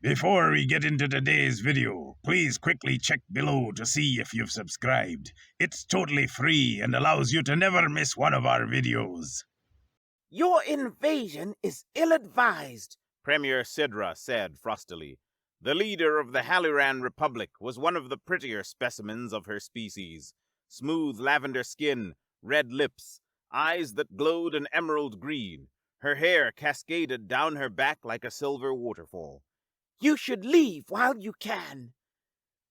Before we get into today's video, please quickly check below to see if you've subscribed. It's totally free and allows you to never miss one of our videos. Your invasion is ill-advised, Premier Sidra said frostily. The leader of the Haliran Republic was one of the prettier specimens of her species. Smooth lavender skin, red lips, eyes that glowed an emerald green. Her hair cascaded down her back like a silver waterfall. You should leave while you can.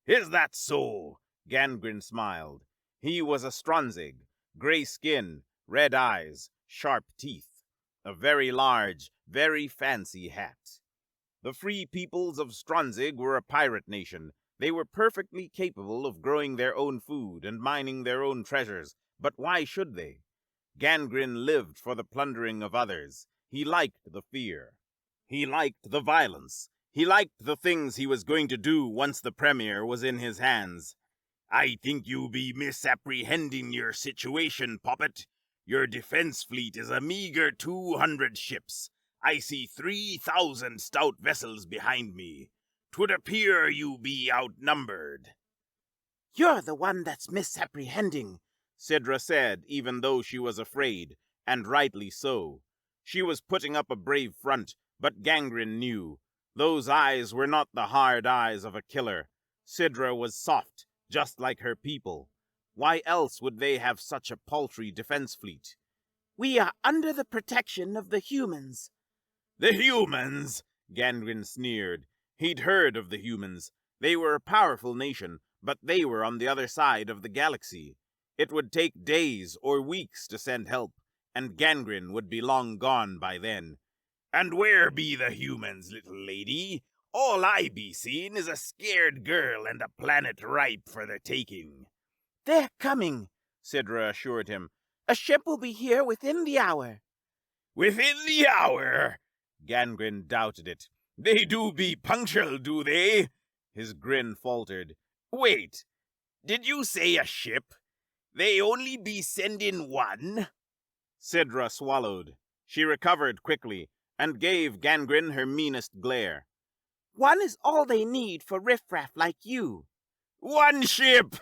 Is that so? Gangren smiled. He was a Stronzig, gray skin, red eyes, sharp teeth. A very large, very fancy hat. The free peoples of Stronzig were a pirate nation. They were perfectly capable of growing their own food and mining their own treasures, but why should they? Gangren lived for the plundering of others. He liked the fear. He liked the violence. He liked the things he was going to do once the Premier was in his hands. I think you be misapprehending your situation, Poppet. Your defense fleet is a meager 200 ships. I see 3,000 stout vessels behind me. 'Twould appear you be outnumbered. You're the one that's misapprehending, Sidra said, even though she was afraid, and rightly so. She was putting up a brave front, but Gangren knew. Those eyes were not the hard eyes of a killer. Sidra was soft, just like her people. Why else would they have such a paltry defense fleet? We are under the protection of the humans. The humans? Gangren sneered. He'd heard of the humans. They were a powerful nation, but they were on the other side of the galaxy. It would take days or weeks to send help, and Gangren would be long gone by then. And where be the humans, little lady? All I be seeing is a scared girl and a planet ripe for the taking. They're coming, Sidra assured him. A ship will be here within the hour. Within the hour? Gangren doubted it. They do be punctual, do they? His grin faltered. Wait, did you say a ship? They only be sending one? Sidra swallowed. She recovered quickly, and gave Gangren her meanest glare. One is all they need for riffraff like you. One ship!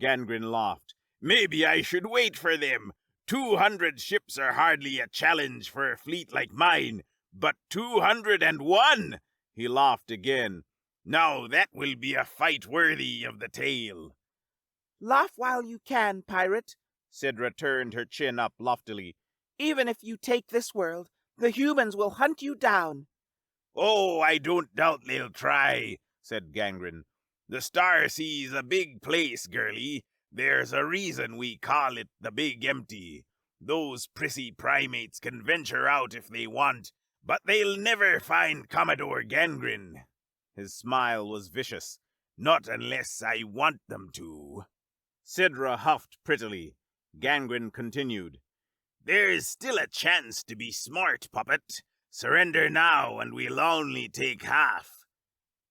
Gangren laughed. Maybe I should wait for them. 200 ships are hardly a challenge for a fleet like mine, but 201! He laughed again. Now that will be a fight worthy of the tale. Laugh while you can, pirate. Sidra turned her chin up loftily. Even if you take this world, the humans will hunt you down. Oh, I don't doubt they'll try, said Gangren. The Star Sea's a big place, girlie. There's a reason we call it the Big Empty. Those prissy primates can venture out if they want, but they'll never find Commodore Gangren. His smile was vicious. Not unless I want them to. Sidra huffed prettily. Gangren continued. There's still a chance to be smart, Puppet. Surrender now, and we'll only take half.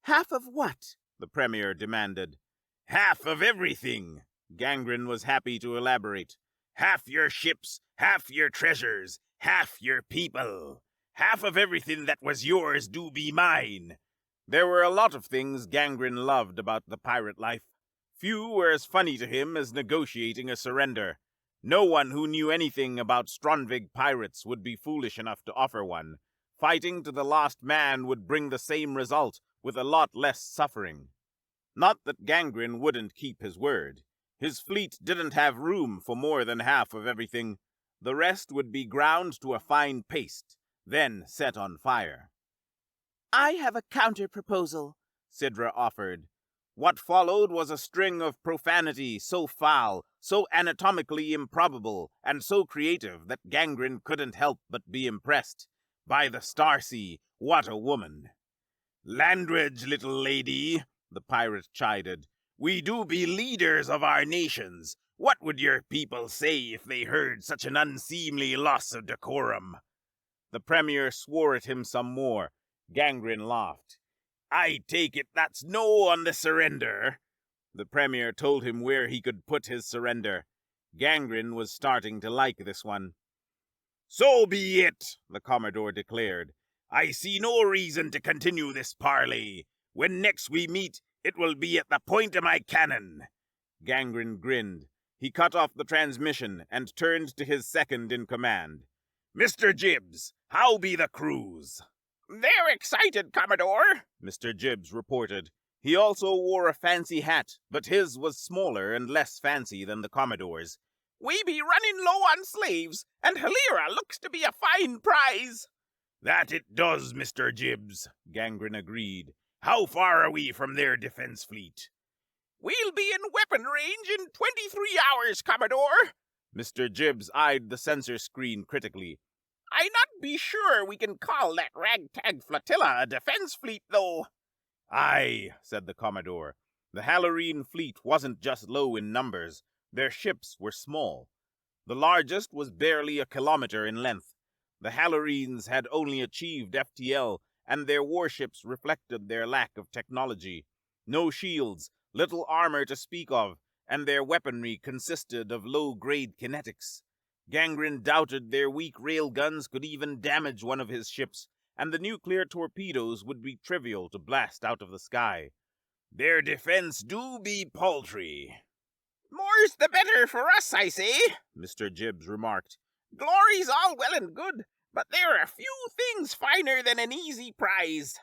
Half of what? The Premier demanded. Half of everything. Gangren was happy to elaborate. Half your ships, half your treasures, half your people. Half of everything that was yours do be mine. There were a lot of things Gangren loved about the pirate life. Few were as funny to him as negotiating a surrender. No one who knew anything about Stronvig pirates would be foolish enough to offer one. Fighting to the last man would bring the same result, with a lot less suffering. Not that Gangren wouldn't keep his word. His fleet didn't have room for more than half of everything. The rest would be ground to a fine paste, then set on fire. I have a counter-proposal, Sidra offered. What followed was a string of profanity so foul, so anatomically improbable, and so creative that Gangren couldn't help but be impressed. By the Starsea, what a woman! Language, little lady, the pirate chided. We do be leaders of our nations. What would your people say if they heard such an unseemly loss of decorum? The Premier swore at him some more. Gangren laughed. I take it that's no on the surrender. The Premier told him where he could put his surrender. Gangren was starting to like this one. So be it, the Commodore declared. I see no reason to continue this parley. When next we meet, it will be at the point of my cannon. Gangren grinned. He cut off the transmission and turned to his second in command. Mr. Jibbs, how be the crews? They're excited, Commodore, Mr. Jibbs reported. He also wore a fancy hat, but his was smaller and less fancy than the Commodore's. We be running low on slaves, and Halira looks to be a fine prize. That it does, Mr. Jibbs, Gangren agreed. How far are we from their defense fleet? We'll be in weapon range in 23 hours, Commodore. Mr. Jibbs eyed the sensor screen critically. I not be sure we can call that ragtag flotilla a defense fleet, though. Aye, said the Commodore. The Halorine fleet wasn't just low in numbers. Their ships were small. The largest was barely a kilometer in length. The Halorines had only achieved FTL, and their warships reflected their lack of technology. No shields, little armor to speak of, and their weaponry consisted of low-grade kinetics. Gangren doubted their weak railguns could even damage one of his ships, and the nuclear torpedoes would be trivial to blast out of the sky. Their defense do be paltry. More's the better for us, I say, Mr. Jibbs remarked. Glory's all well and good, but there are few things finer than an easy prize.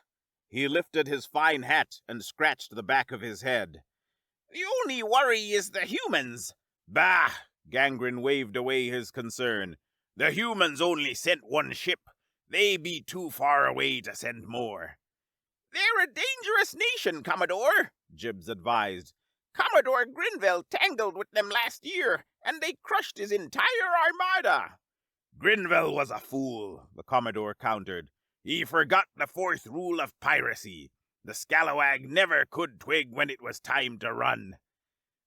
He lifted his fine hat and scratched the back of his head. The only worry is the humans. Bah! Gangren waved away his concern. The humans only sent one ship. They be too far away to send more. They're a dangerous nation, Commodore, Jibbs advised. Commodore Grinville tangled with them last year, and they crushed his entire armada. Grinville was a fool, the Commodore countered. He forgot the fourth rule of piracy. The scalawag never could twig when it was time to run.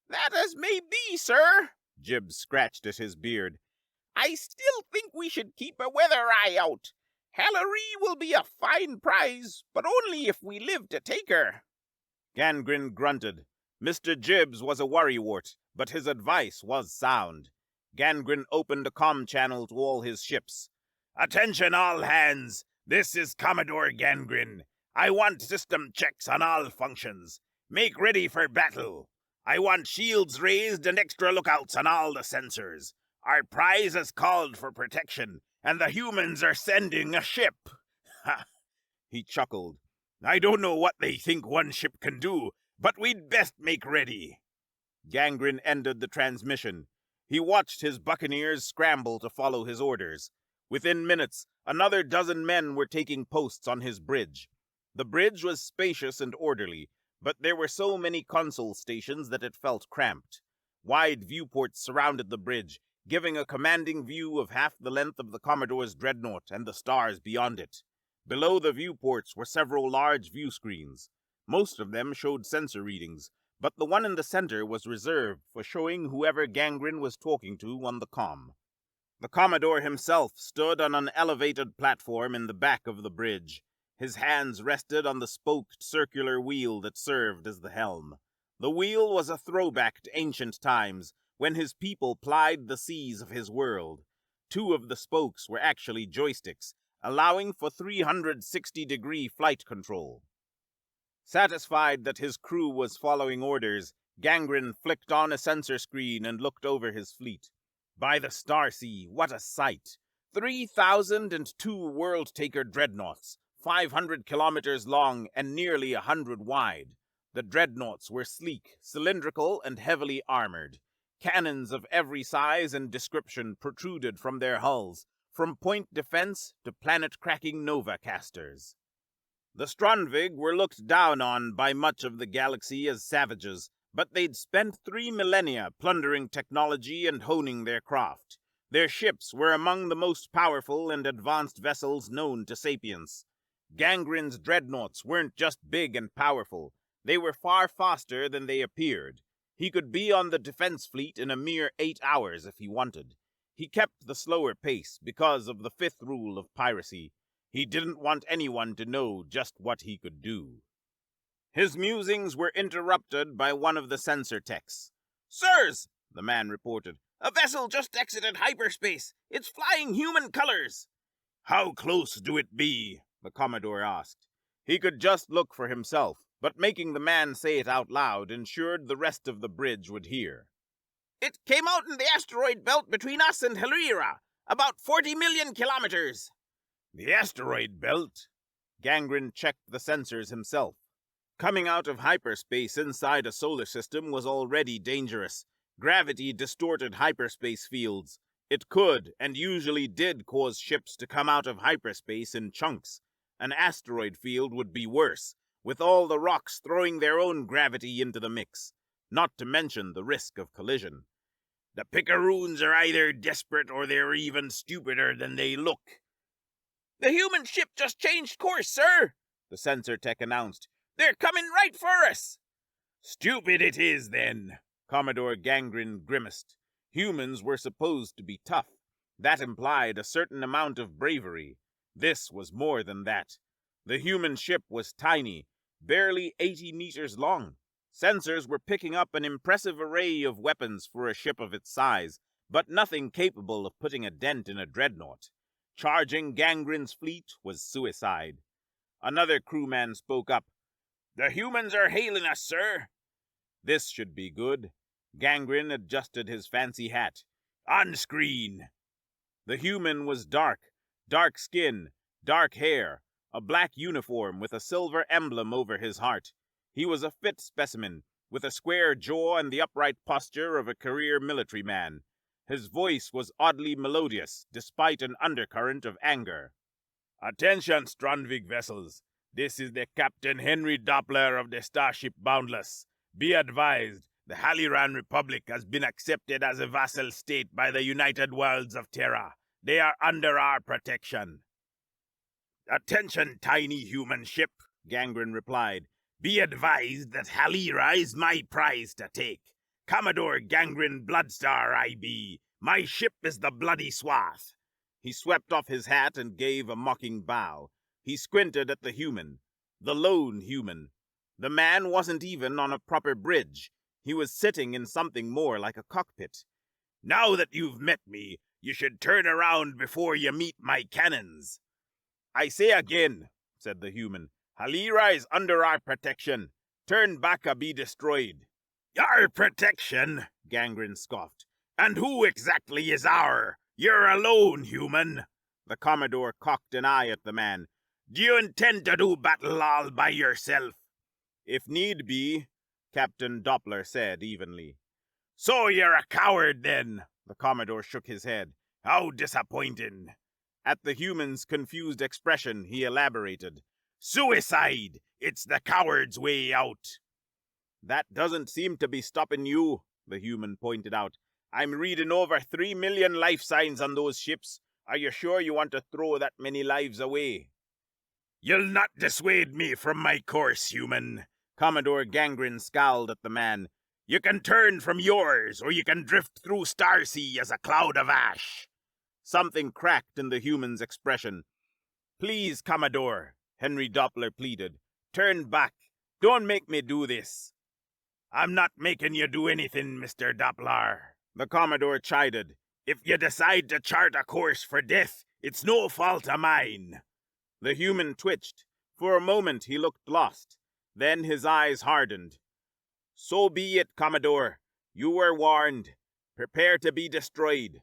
That as may be, sir. Jibbs scratched at his beard. I still think we should keep a weather eye out. Hallorie will be a fine prize, but only if we live to take her. Gangren grunted. Mr. Jibbs was a worrywart, but his advice was sound. Gangren opened a comm channel to all his ships. Attention all hands! This is Commodore Gangren. I want system checks on all functions. Make ready for battle. I want shields raised and extra lookouts on all the sensors. Our prize has called for protection, and the humans are sending a ship. Ha! He chuckled. I don't know what they think one ship can do, but we'd best make ready. Gangren ended the transmission. He watched his buccaneers scramble to follow his orders. Within minutes, another dozen men were taking posts on his bridge. The bridge was spacious and orderly, but there were so many console stations that it felt cramped. Wide viewports surrounded the bridge, giving a commanding view of half the length of the Commodore's dreadnought and the stars beyond it. Below the viewports were several large view screens. Most of them showed sensor readings, but the one in the center was reserved for showing whoever Gangren was talking to on the comm. The Commodore himself stood on an elevated platform in the back of the bridge. His hands rested on the spoked circular wheel that served as the helm. The wheel was a throwback to ancient times, when his people plied the seas of his world. Two of the spokes were actually joysticks, allowing for 360-degree flight control. Satisfied that his crew was following orders, Gangren flicked on a sensor screen and looked over his fleet. By the Starsea, what a sight! 3,002 World-Taker dreadnoughts, 500 kilometers long and nearly 100 wide. The dreadnoughts were sleek, cylindrical, and heavily armored. Cannons of every size and description protruded from their hulls, from point defense to planet-cracking Nova casters. The Strandvig were looked down on by much of the galaxy as savages, but they'd spent 3 millennia plundering technology and honing their craft. Their ships were among the most powerful and advanced vessels known to sapiens. Gangren's dreadnoughts weren't just big and powerful. They were far faster than they appeared. He could be on the defense fleet in a mere 8 hours if he wanted. He kept the slower pace because of the 5th rule of piracy. He didn't want anyone to know just what he could do. His musings were interrupted by one of the sensor techs. Sirs, the man reported, a vessel just exited hyperspace. It's flying human colors. How close do it be? the Commodore asked. He could just look for himself, but making the man say it out loud ensured the rest of the bridge would hear. It came out in the asteroid belt between us and Helira, about 40 million kilometers. The asteroid belt? Gangren checked the sensors himself. Coming out of hyperspace inside a solar system was already dangerous. Gravity distorted hyperspace fields. It could, and usually did, cause ships to come out of hyperspace in chunks. An asteroid field would be worse, with all the rocks throwing their own gravity into the mix, not to mention the risk of collision. The picaroons are either desperate or they're even stupider than they look. The human ship just changed course, sir, the sensor tech announced. They're coming right for us. Stupid it is, then, Commodore Gangren grimaced. Humans were supposed to be tough. That implied a certain amount of bravery. This was more than that. The human ship was tiny, barely 80 meters long. Sensors were picking up an impressive array of weapons for a ship of its size, but nothing capable of putting a dent in a dreadnought. Charging Gangren's fleet was suicide. Another crewman spoke up. The humans are hailing us, sir. This should be good. Gangren adjusted his fancy hat. On screen. The human was dark skin, dark hair, a black uniform with a silver emblem over his heart. He was a fit specimen, with a square jaw and the upright posture of a career military man. His voice was oddly melodious, despite an undercurrent of anger. Attention, Strandvik vessels. This is the Captain Henry Doppler of the Starship Boundless. Be advised, the Haliran Republic has been accepted as a vassal state by the United Worlds of Terra. They are under our protection. Attention, tiny human ship, Gangren replied. Be advised that Halira is my prize to take. Commodore Gangren Bloodstar I be. My ship is the Bloody Swath. He swept off his hat and gave a mocking bow. He squinted at the human, the lone human. The man wasn't even on a proper bridge. He was sitting in something more like a cockpit. Now that you've met me, you should turn around before you meet my cannons. I say again, said the human, Halira is under our protection. Turn back or be destroyed. Our protection? Gangren scoffed. And who exactly is our? You're alone, human. The Commodore cocked an eye at the man. Do you intend to do battle all by yourself? If need be, Captain Doppler said evenly. So you're a coward, then? The Commodore shook his head. How disappointing. At the human's confused expression, he elaborated. Suicide! It's the coward's way out. That doesn't seem to be stopping you, the human pointed out. I'm reading over 3 million life signs on those ships. Are you sure you want to throw that many lives away? You'll not dissuade me from my course, human. Commodore Gangren scowled at the man. You can turn from yours, or you can drift through Starsea as a cloud of ash. Something cracked in the human's expression. Please, Commodore, Henry Doppler pleaded. Turn back. Don't make me do this. I'm not making you do anything, Mr. Doppler, the Commodore chided. If you decide to chart a course for death, it's no fault of mine. The human twitched. For a moment he looked lost. Then his eyes hardened. So be it, Commodore. You were warned. Prepare to be destroyed.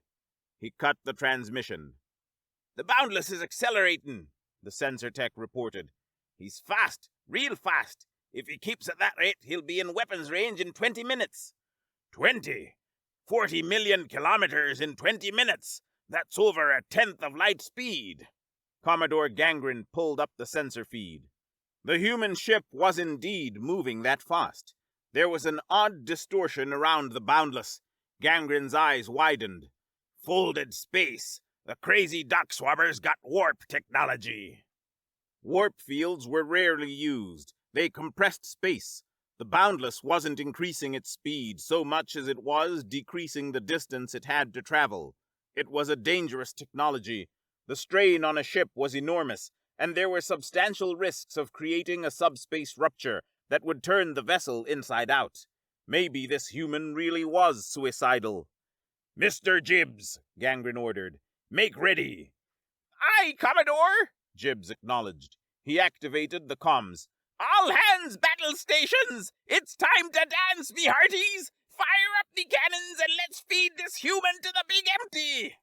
He cut the transmission. The Boundless is accelerating, the sensor tech reported. He's fast, real fast. If he keeps at that rate, he'll be in weapons range in 20 minutes. 20? 40 million kilometers in 20 minutes. That's over 1/10 of light speed. Commodore Gangren pulled up the sensor feed. The human ship was indeed moving that fast. There was an odd distortion around the Boundless. Gangren's eyes widened. Folded space. The crazy dock swabbers got warp technology. Warp fields were rarely used. They compressed space. The Boundless wasn't increasing its speed so much as it was decreasing the distance it had to travel. It was a dangerous technology. The strain on a ship was enormous, and there were substantial risks of creating a subspace rupture that would turn the vessel inside out. Maybe this human really was suicidal. Mr. Gibbs, Gangren ordered, make ready. Aye, Commodore, Jibbs acknowledged. He activated the comms. All hands battle stations! It's time to dance, me hearties! Fire up the cannons and let's feed this human to the big empty!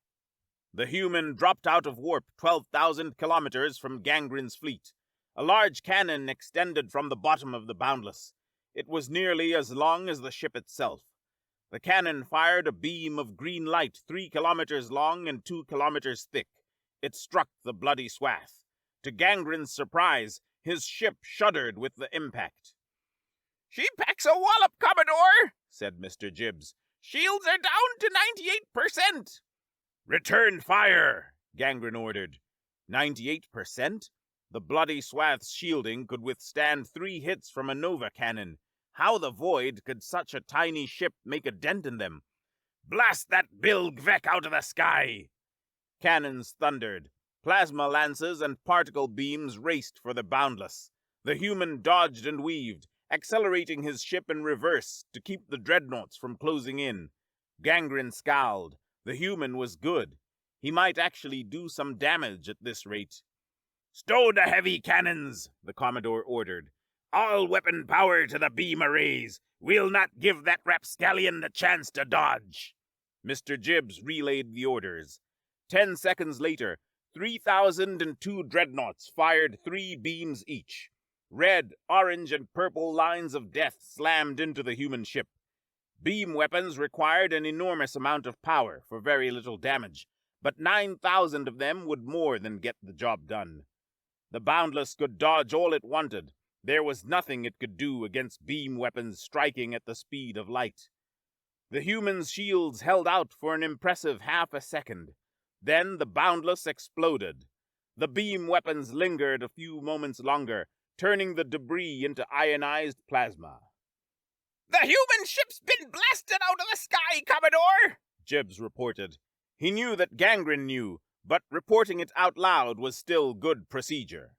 The human dropped out of warp 12,000 kilometers from Gangren's fleet. A large cannon extended from the bottom of the Boundless. It was nearly as long as the ship itself. The cannon fired a beam of green light 3 kilometers long and 2 kilometers thick. It struck the bloody swath. To Gangren's surprise, his ship shuddered with the impact. She packs a wallop, Commodore, said Mr. Jibbs. Shields are down to 98%. Return fire, Gangren ordered. 98%? The bloody swath's shielding could withstand 3 hits from a Nova cannon. How the void could such a tiny ship make a dent in them? Blast that bilge Vec out of the sky! Cannons thundered. Plasma lances and particle beams raced for the Boundless. The human dodged and weaved, accelerating his ship in reverse to keep the dreadnoughts from closing in. Gangren scowled. The human was good. He might actually do some damage at this rate. Stow the heavy cannons, the Commodore ordered. All weapon power to the beam arrays. We'll not give that rapscallion the chance to dodge. Mr. Jibbs relayed the orders. 10 seconds later, 3,002 dreadnoughts fired 3 beams each. Red, orange, and purple lines of death slammed into the human ship. Beam weapons required an enormous amount of power for very little damage, but 9,000 of them would more than get the job done. The Boundless could dodge all it wanted. There was nothing it could do against beam weapons striking at the speed of light. The human's shields held out for an impressive half a second. Then the Boundless exploded. The beam weapons lingered a few moments longer, turning the debris into ionized plasma. The human ship's been blasted out of the sky, Commodore, Jibbs reported. He knew that Gangren knew, but reporting it out loud was still good procedure.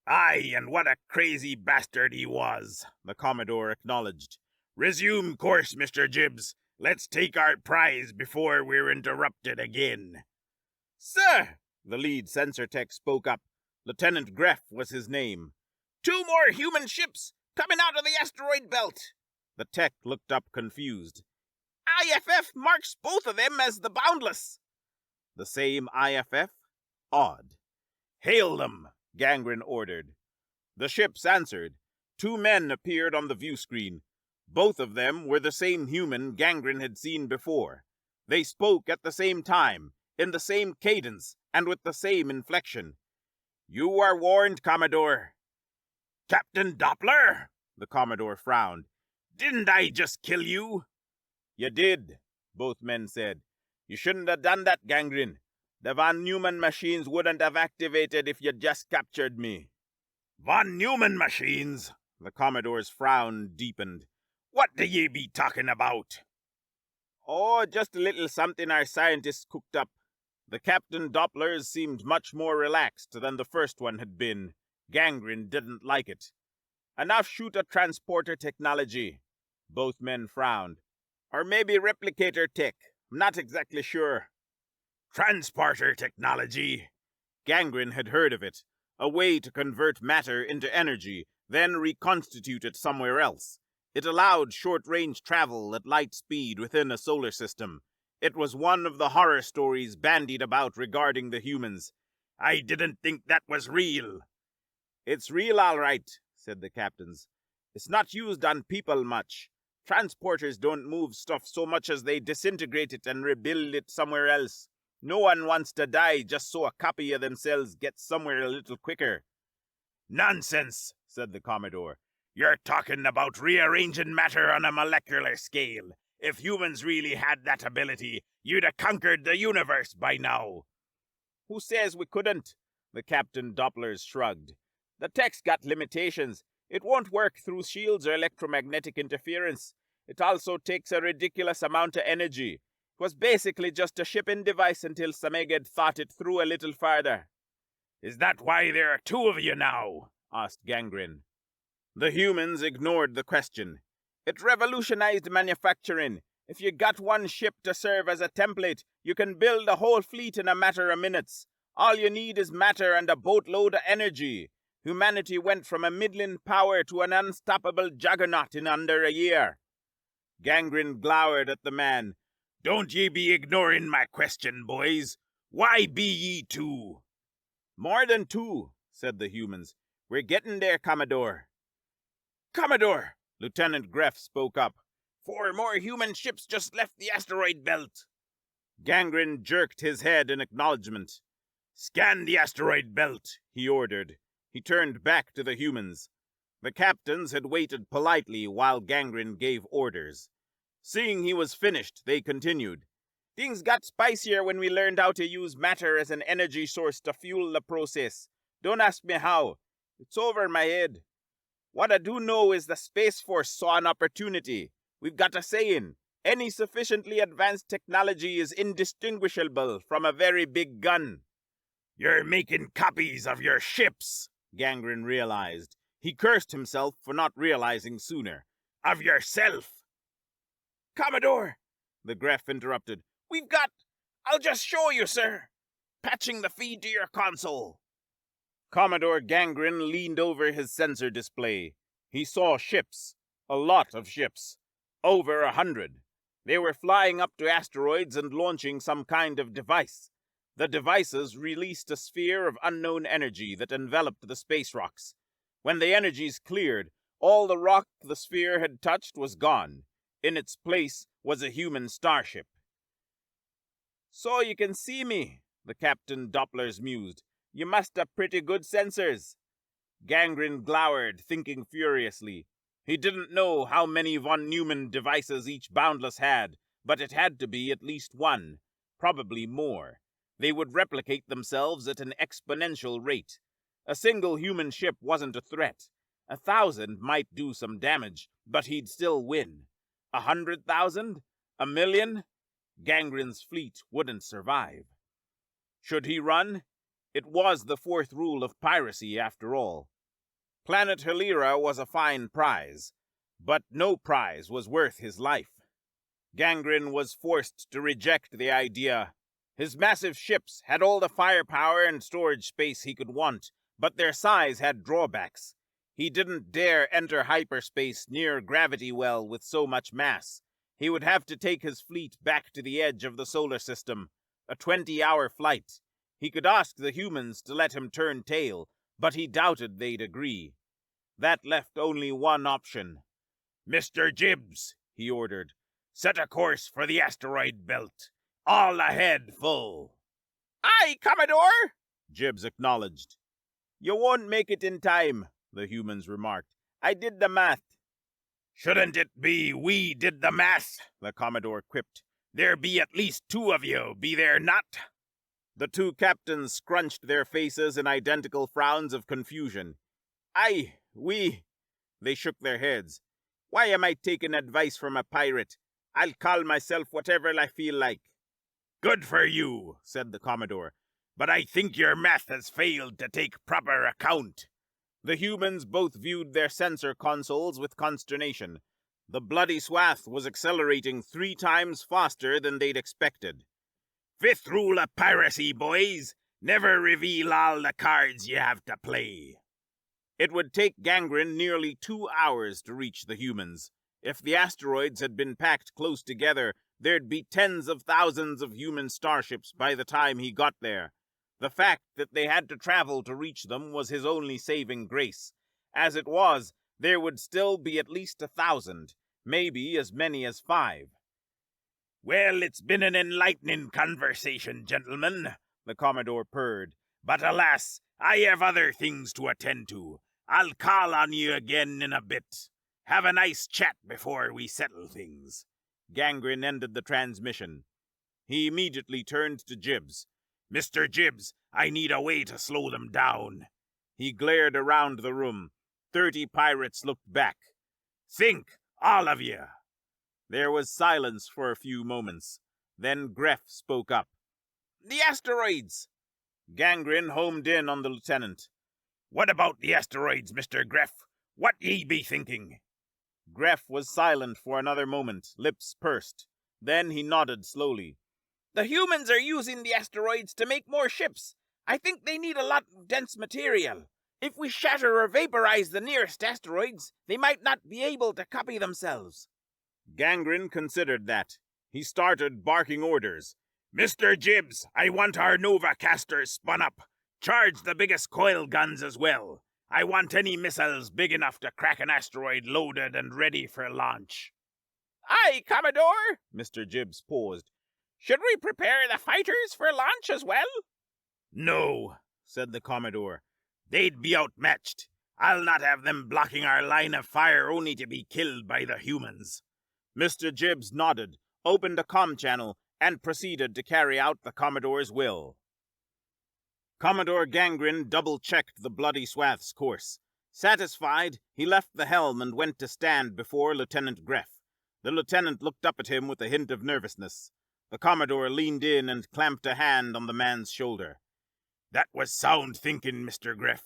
Aye, and what a crazy bastard he was, the Commodore acknowledged. Resume course, Mr. Jibbs. Let's take our prize before we're interrupted again. Sir, the lead sensor tech spoke up. Lieutenant Greff was his name. 2 more human ships coming out of the asteroid belt. The tech looked up confused. IFF marks both of them as the Boundless. The same IFF? Odd. Hail them, Gangren ordered. The ships answered. 2 men appeared on the view screen. Both of them were the same human Gangren had seen before. They spoke at the same time, in the same cadence, and with the same inflection. You are warned, Commodore. Captain Doppler? The Commodore frowned. Didn't I just kill you? You did, both men said. You shouldn't have done that, Gangren. The Von Neumann machines wouldn't have activated if you just captured me. Von Neumann machines? The Commodore's frown deepened. What do ye be talking about? Oh, just a little something our scientists cooked up. The Captain Dopplers seemed much more relaxed than the first one had been. Gangren didn't like it. Enough shooter transporter technology. Both men frowned. Or maybe replicator tech. I'm not exactly sure. Transporter technology? Gangren had heard of it. A way to convert matter into energy, then reconstitute it somewhere else. It allowed short-range travel at light speed within a solar system. It was one of the horror stories bandied about regarding the humans. I didn't think that was real. It's real, all right, said the captains. It's not used on people much. Transporters don't move stuff so much as they disintegrate it and rebuild it somewhere else. No one wants to die just so a copy of themselves gets somewhere a little quicker. Nonsense, said the Commodore. You're talking about rearranging matter on a molecular scale. If humans really had that ability, you'd have conquered the universe by now. Who says we couldn't? The Captain Dopplers shrugged. The tech's got limitations. It won't work through shields or electromagnetic interference. It also takes a ridiculous amount of energy. It was basically just a shipping device until Sameged thought it through a little farther. Is that why there are 2 of you now? Asked Gangren. The humans ignored the question. It revolutionized manufacturing. If you got one ship to serve as a template, you can build a whole fleet in a matter of minutes. All you need is matter and a boatload of energy. Humanity went from a middling power to an unstoppable juggernaut in under a year. Gangren glowered at the man. Don't ye be ignoring my question, boys. Why be ye two? More than two, said the humans. We're getting there, Commodore. Commodore, Lieutenant Greff spoke up. 4 more human ships just left the asteroid belt. Gangren jerked his head in acknowledgement. Scan the asteroid belt, he ordered. He turned back to the humans. The captains had waited politely while Gangren gave orders. Seeing he was finished, they continued. Things got spicier when we learned how to use matter as an energy source to fuel the process. Don't ask me how. It's over my head. What I do know is the Space Force saw an opportunity. We've got a saying. Any sufficiently advanced technology is indistinguishable from a very big gun. You're making copies of your ships, Gangren realized. He cursed himself for not realizing sooner. Of yourself. Commodore, the Greff interrupted. I'll just show you, sir. Patching the feed to your console. Commodore Gangren leaned over his sensor display. He saw ships. A lot of ships. Over 100. They were flying up to asteroids and launching some kind of device. The devices released a sphere of unknown energy that enveloped the space rocks. When the energies cleared, all the rock the sphere had touched was gone. In its place was a human starship. So you can see me, the Captain Dopplers mused. You must have pretty good sensors. Gangren glowered, thinking furiously. He didn't know how many von Neumann devices each Boundless had, but it had to be at least one, probably more. They would replicate themselves at an exponential rate. A single human ship wasn't a threat. 1,000 might do some damage, but he'd still win. 100,000? 1,000,000? Gangren's fleet wouldn't survive. Should he run? It was the 4th rule of piracy, after all. Planet Helira was a fine prize, but no prize was worth his life. Gangren was forced to reject the idea. His massive ships had all the firepower and storage space he could want, but their size had drawbacks. He didn't dare enter hyperspace near gravity well with so much mass. He would have to take his fleet back to the edge of the solar system, a 20-hour flight. He could ask the humans to let him turn tail, but he doubted they'd agree. That left only one option. Mr. Jibbs, he ordered, set a course for the asteroid belt. All ahead full. Aye, Commodore, Jibbs acknowledged. You won't make it in time, the humans remarked. I did the math. Shouldn't it be we did the math? The Commodore quipped. There be at least 2 of you, be there not? The 2 captains scrunched their faces in identical frowns of confusion. Aye, we. They shook their heads. Why am I taking advice from a pirate? I'll call myself whatever I feel like. Good for you, said the Commodore, but I think your math has failed to take proper account. The humans both viewed their sensor consoles with consternation. The bloody swath was accelerating 3 times faster than they'd expected. 5th rule of piracy, boys. Never reveal all the cards you have to play. It would take Gangren nearly 2 hours to reach the humans. If the asteroids had been packed close together, there'd be tens of thousands of human starships by the time he got there. The fact that they had to travel to reach them was his only saving grace. As it was, there would still be at least 1,000, maybe as many as 5. Well, it's been an enlightening conversation, gentlemen, the Commodore purred. But alas, I have other things to attend to. I'll call on you again in a bit. Have a nice chat before we settle things. Gangren ended the transmission. He immediately turned to Jibbs. Mr. Jibbs, I need a way to slow them down. He glared around the room. 30 pirates looked back. Think, all of you. There was silence for a few moments. Then Greff spoke up. The asteroids! Gangren homed in on the lieutenant. What about the asteroids, Mr. Greff? What ye be thinking? Greff was silent for another moment, lips pursed. Then he nodded slowly. The humans are using the asteroids to make more ships. I think they need a lot of dense material. If we shatter or vaporize the nearest asteroids, they might not be able to copy themselves. Gangren considered that. He started barking orders. Mr. Jibbs, I want our Nova casters spun up. Charge the biggest coil guns as well. I want any missiles big enough to crack an asteroid loaded and ready for launch. Aye, Commodore. Mr. Jibbs paused. Should we prepare the fighters for launch as well? No, said the Commodore. They'd be outmatched. I'll not have them blocking our line of fire only to be killed by the humans. Mr. Jibbs nodded, opened a comm channel, and proceeded to carry out the Commodore's will. Commodore Gangren double-checked the Bloody Swath's course. Satisfied, he left the helm and went to stand before Lieutenant Greff. The lieutenant looked up at him with a hint of nervousness. The Commodore leaned in and clamped a hand on the man's shoulder. That was sound thinking, Mr. Greff.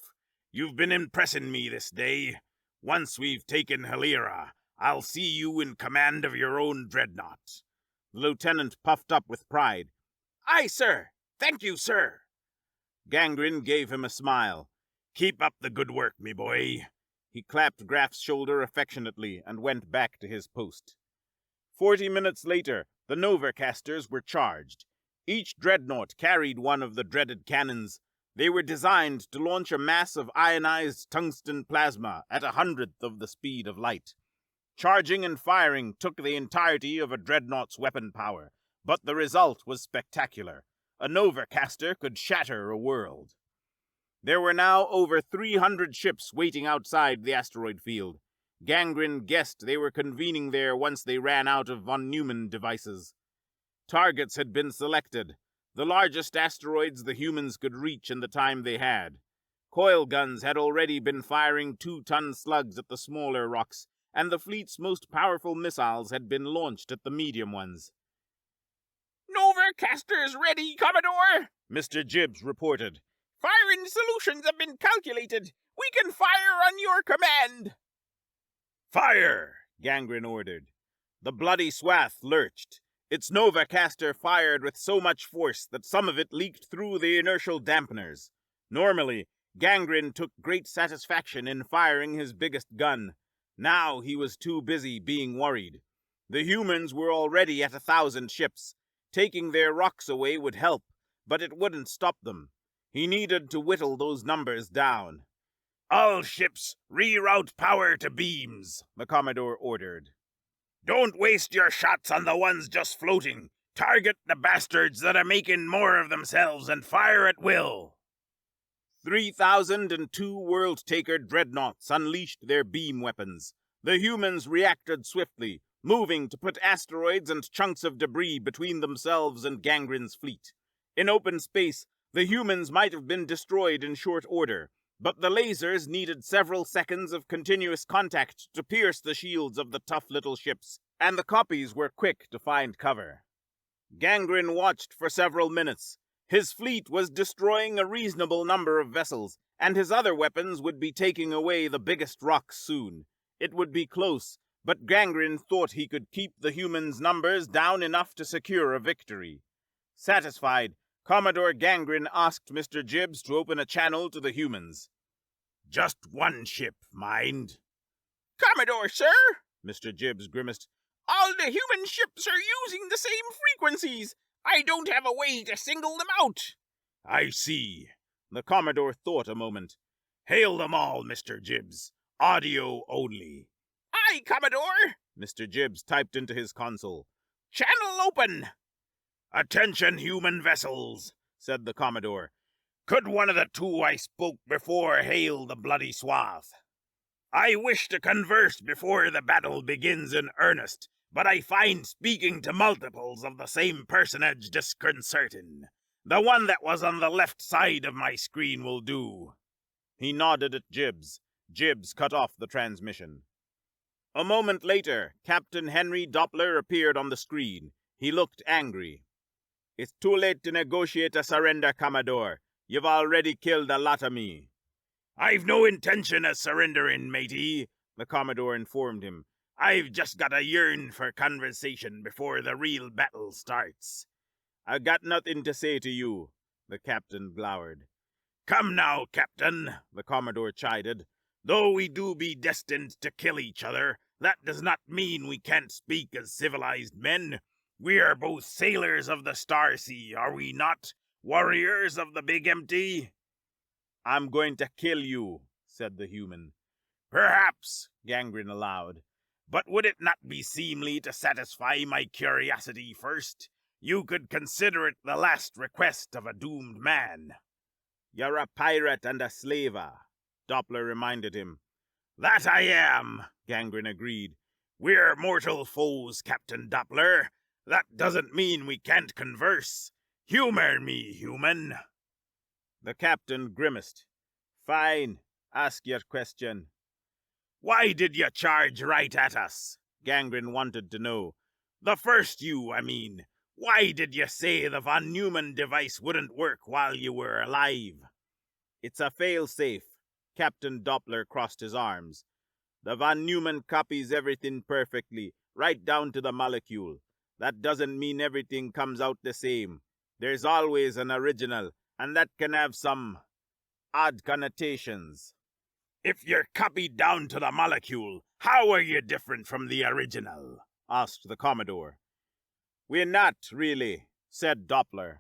You've been impressing me this day. Once we've taken Halira, I'll see you in command of your own dreadnought. The lieutenant puffed up with pride. Aye, sir. Thank you, sir. Gangren gave him a smile. Keep up the good work, me boy. He clapped Graff's shoulder affectionately and went back to his post. 40 minutes later, the Novacasters were charged. Each dreadnought carried one of the dreaded cannons. They were designed to launch a mass of ionized tungsten plasma at 100th of the speed of light. Charging and firing took the entirety of a dreadnought's weapon power, but the result was spectacular. A Novacaster could shatter a world. There were now over 300 ships waiting outside the asteroid field. Gangren guessed they were convening there once they ran out of von Neumann devices. Targets had been selected, the largest asteroids the humans could reach in the time they had. Coil guns had already been firing 2-ton slugs at the smaller rocks, and the fleet's most powerful missiles had been launched at the medium ones. Novacasters ready, Commodore, Mr. Jibbs reported. Firing solutions have been calculated. We can fire on your command. Fire! Gangren ordered. The Bloody Swath lurched. Its Novacaster fired with so much force that some of it leaked through the inertial dampeners. Normally, Gangren took great satisfaction in firing his biggest gun. Now he was too busy being worried. The humans were already at 1,000 ships. Taking their rocks away would help, but it wouldn't stop them. He needed to whittle those numbers down. All ships, reroute power to beams, the Commodore ordered. Don't waste your shots on the ones just floating. Target the bastards that are making more of themselves and fire at will. 3,002 World-Taker dreadnoughts unleashed their beam weapons. The humans reacted swiftly, moving to put asteroids and chunks of debris between themselves and Gangren's fleet. In open space, the humans might have been destroyed in short order, but the lasers needed several seconds of continuous contact to pierce the shields of the tough little ships, and the copies were quick to find cover. Gangren watched for several minutes. His fleet was destroying a reasonable number of vessels, and his other weapons would be taking away the biggest rocks soon. It would be close, but Gangren thought he could keep the humans' numbers down enough to secure a victory. Satisfied, Commodore Gangren asked Mr. Jibbs to open a channel to the humans. Just one ship, mind. Commodore, sir, Mr. Jibbs grimaced. All the human ships are using the same frequencies. I don't have a way to single them out. I see. The Commodore thought a moment. Hail them all, Mr. Jibbs. Audio only. Aye, Commodore. Mr. Jibbs typed into his console. Channel open. Attention, human vessels, said the Commodore. Could one of the two I spoke before hail the Bloody Swath? I wish to converse before the battle begins in earnest, but I find speaking to multiples of the same personage disconcerting. The one that was on the left side of my screen will do. He nodded at Jibbs. Jibbs cut off the transmission. A moment later, Captain Henry Doppler appeared on the screen. He looked angry. It's too late to negotiate a surrender, Commodore. You've already killed a lot of me. I've no intention of surrendering, matey, the Commodore informed him. I've just got a yearn for conversation before the real battle starts. I got nothing to say to you, the captain glowered. Come now, Captain, the Commodore chided. Though we do be destined to kill each other, that does not mean we can't speak as civilized men. We are both sailors of the Star Sea, are we not? Warriors of the Big Empty? I'm going to kill you, said the human. Perhaps, Gangren allowed. But would it not be seemly to satisfy my curiosity first? You could consider it the last request of a doomed man. You're a pirate and a slaver, Doppler reminded him. That I am, Gangren agreed. We're mortal foes, Captain Doppler. That doesn't mean we can't converse. Humor me, human. The captain grimaced. Fine, ask your question. Why did you charge right at us? Gangren wanted to know. The first you, I mean. Why did you say the von Neumann device wouldn't work while you were alive? It's a fail-safe. Captain Doppler crossed his arms. The von Neumann copies everything perfectly, right down to the molecule. That doesn't mean everything comes out the same. There's always an original, and that can have some odd connotations. If you're copied down to the molecule, how are you different from the original? Asked the Commodore. We're not, really, said Doppler.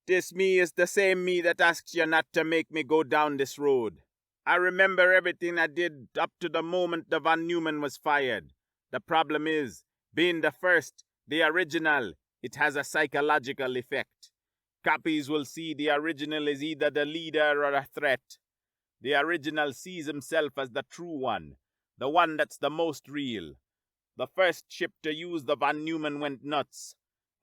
This me is the same me that asks you not to make me go down this road. I remember everything I did up to the moment the von Neumann was fired. The problem is, being the first, the original, it has a psychological effect. Copies will see the original as either the leader or a threat. The original sees himself as the true one, the one that's the most real. The first ship to use the von Neumann went nuts,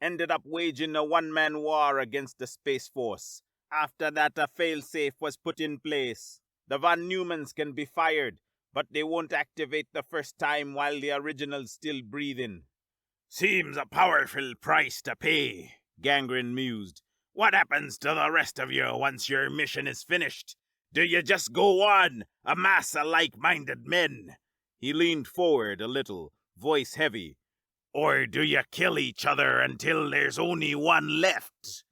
ended up waging a one-man war against the Space Force. After that, a fail-safe was put in place. The von Neumanns can be fired, but they won't activate the first time while the original's still breathing. Seems a powerful price to pay, Gangren mused. What happens to the rest of you once your mission is finished? Do you just go on, a mass of like-minded men? He leaned forward a little, voice heavy. Or do you kill each other until there's only one left?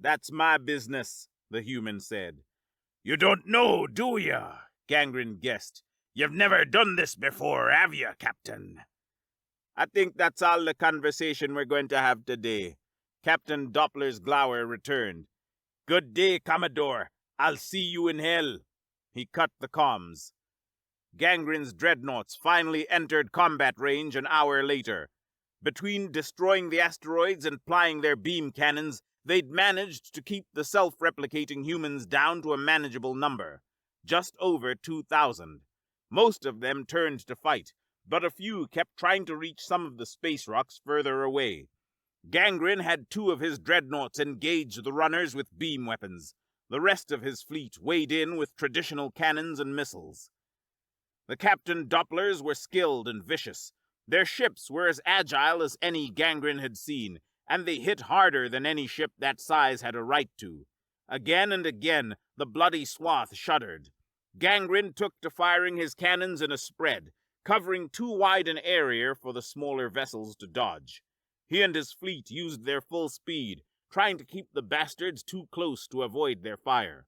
That's my business, the human said. You don't know, do you? Gangren guessed. You've never done this before, have you, Captain? I think that's all the conversation we're going to have today. Captain Doppler's glower returned. Good day, Commodore. I'll see you in hell. He cut the comms. Gangren's dreadnoughts finally entered combat range an hour later. Between destroying the asteroids and plying their beam cannons, they'd managed to keep the self-replicating humans down to a manageable number, just over 2,000. Most of them turned to fight, but a few kept trying to reach some of the space rocks further away. Gangren had 2 of his dreadnoughts engage the runners with beam weapons. The rest of his fleet weighed in with traditional cannons and missiles. The Captain Dopplers were skilled and vicious. Their ships were as agile as any Gangren had seen, and they hit harder than any ship that size had a right to. Again and again, the bloody swath shuddered. Gangren took to firing his cannons in a spread, covering too wide an area for the smaller vessels to dodge. He and his fleet used their full speed, trying to keep the bastards too close to avoid their fire.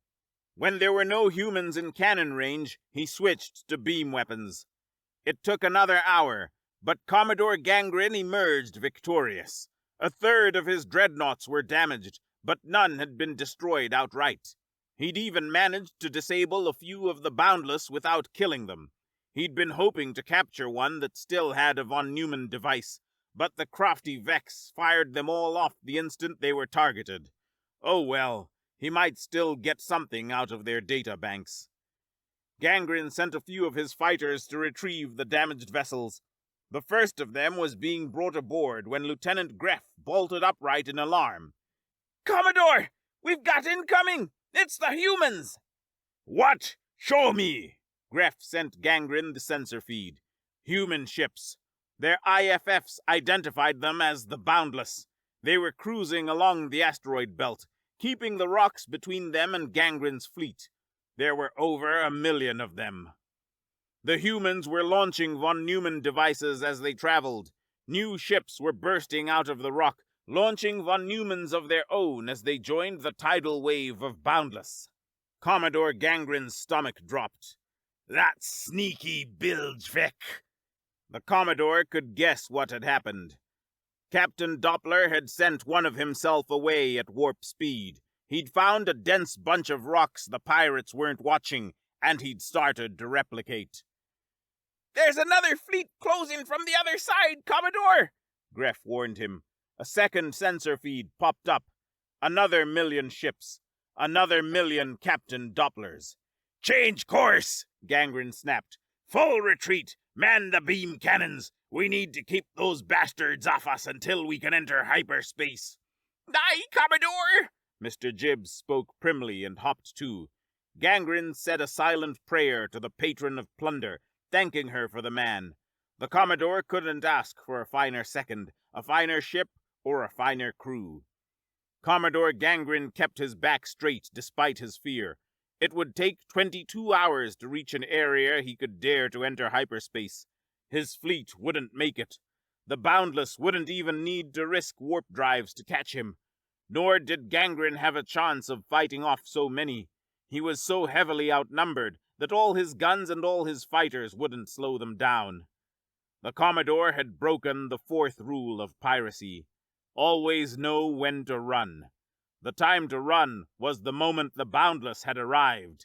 When there were no humans in cannon range, he switched to beam weapons. It took another hour, but Commodore Gangren emerged victorious. 1/3 of his dreadnoughts were damaged, but none had been destroyed outright. He'd even managed to disable a few of the Boundless without killing them. He'd been hoping to capture one that still had a von Neumann device, but the crafty Vex fired them all off the instant they were targeted. Oh well, he might still get something out of their data banks. Gangren sent a few of his fighters to retrieve the damaged vessels. The first of them was being brought aboard when Lieutenant Greff bolted upright in alarm. Commodore! We've got incoming! It's the humans! What? Show me! Greff sent Gangren the sensor feed. Human ships. Their IFFs identified them as the Boundless. They were cruising along the asteroid belt, keeping the rocks between them and Gangren's fleet. There were over 1 million of them. The humans were launching von Neumann devices as they traveled. New ships were bursting out of the rock, launching von Neumanns of their own as they joined the tidal wave of Boundless. Commodore Gangren's stomach dropped. That sneaky Bilgevik. The Commodore could guess what had happened. Captain Doppler had sent one of himself away at warp speed. He'd found a dense bunch of rocks the pirates weren't watching, and he'd started to replicate. "There's another fleet closing from the other side, Commodore!" Greff warned him. A second sensor feed popped up. Another 1,000,000 ships. Another 1,000,000 Captain Dopplers. Change course, Gangren snapped. Full retreat. Man the beam cannons. We need to keep those bastards off us until we can enter hyperspace. "Aye, Commodore!" Mr. Jibbs spoke primly and hopped to. Gangren said a silent prayer to the patron of plunder, thanking her for the man. The Commodore couldn't ask for a finer second, a finer ship, or a finer crew. Commodore Gangren kept his back straight despite his fear. It would take 22 hours to reach an area he could dare to enter hyperspace. His fleet wouldn't make it. The Boundless wouldn't even need to risk warp drives to catch him. Nor did Gangren have a chance of fighting off so many. He was so heavily outnumbered that all his guns and all his fighters wouldn't slow them down. The Commodore had broken the fourth rule of piracy. Always know when to run. The time to run was the moment the Boundless had arrived.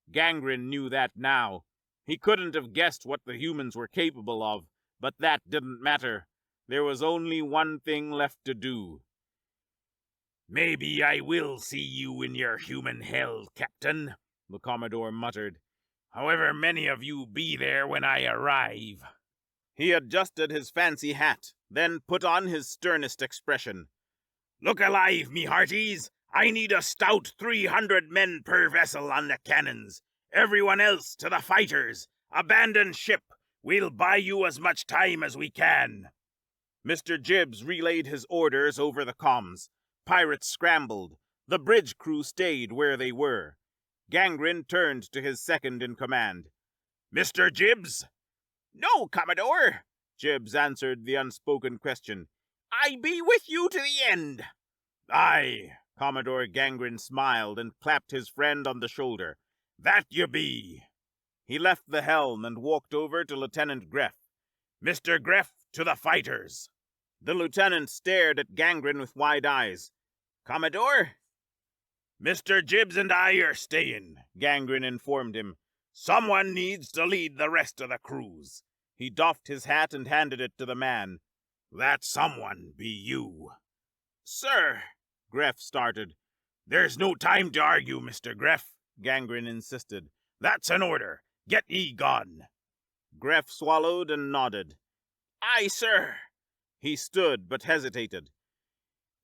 Gangren knew that now. He couldn't have guessed what the humans were capable of, but that didn't matter. There was only one thing left to do. Maybe I will see you in your human hell, Captain, the Commodore muttered. However many of you be there when I arrive. He adjusted his fancy hat, then put on his sternest expression. Look alive, me hearties! I need a stout 300 men per vessel on the cannons. Everyone else to the fighters. Abandon ship. We'll buy you as much time as we can. Mr. Jibbs relayed his orders over the comms. Pirates scrambled. The bridge crew stayed where they were. Gangren turned to his second in command. Mr. Jibbs? "No, Commodore," Jibbs answered the unspoken question. "I be with you to the end." Aye, Commodore Gangren smiled and clapped his friend on the shoulder. That you be. He left the helm and walked over to Lieutenant Greff. Mr. Greff, to the fighters. The lieutenant stared at Gangren with wide eyes. "Commodore?" Mr. Jibbs and I are staying, Gangren informed him. Someone needs to lead the rest of the cruise. He doffed his hat and handed it to the man. That someone be you. "Sir," Greff started. There's no time to argue, Mr. Greff, Gangren insisted. That's an order. Get ye gone. Greff swallowed and nodded. "Aye, sir." He stood but hesitated.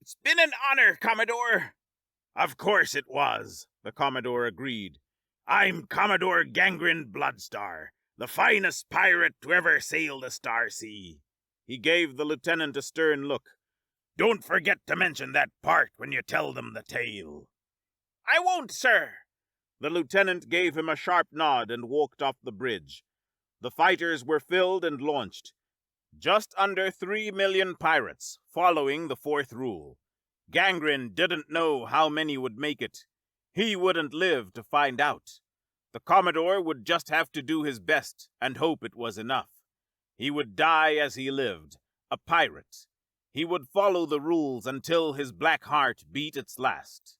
"It's been an honor, Commodore." Of course it was, the Commodore agreed. I'm Commodore Gangren Bloodstar, the finest pirate to ever sail the Star Sea. He gave the lieutenant a stern look. Don't forget to mention that part when you tell them the tale. "I won't, sir." The lieutenant gave him a sharp nod and walked off the bridge. The fighters were filled and launched. Just under 3,000,000 pirates, following the fourth rule. Gangren didn't know how many would make it. He wouldn't live to find out. The Commodore would just have to do his best and hope it was enough. He would die as he lived, a pirate. He would follow the rules until his black heart beat its last.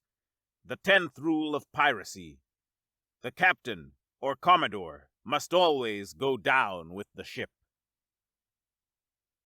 The 10th rule of piracy. The captain, or Commodore, must always go down with the ship.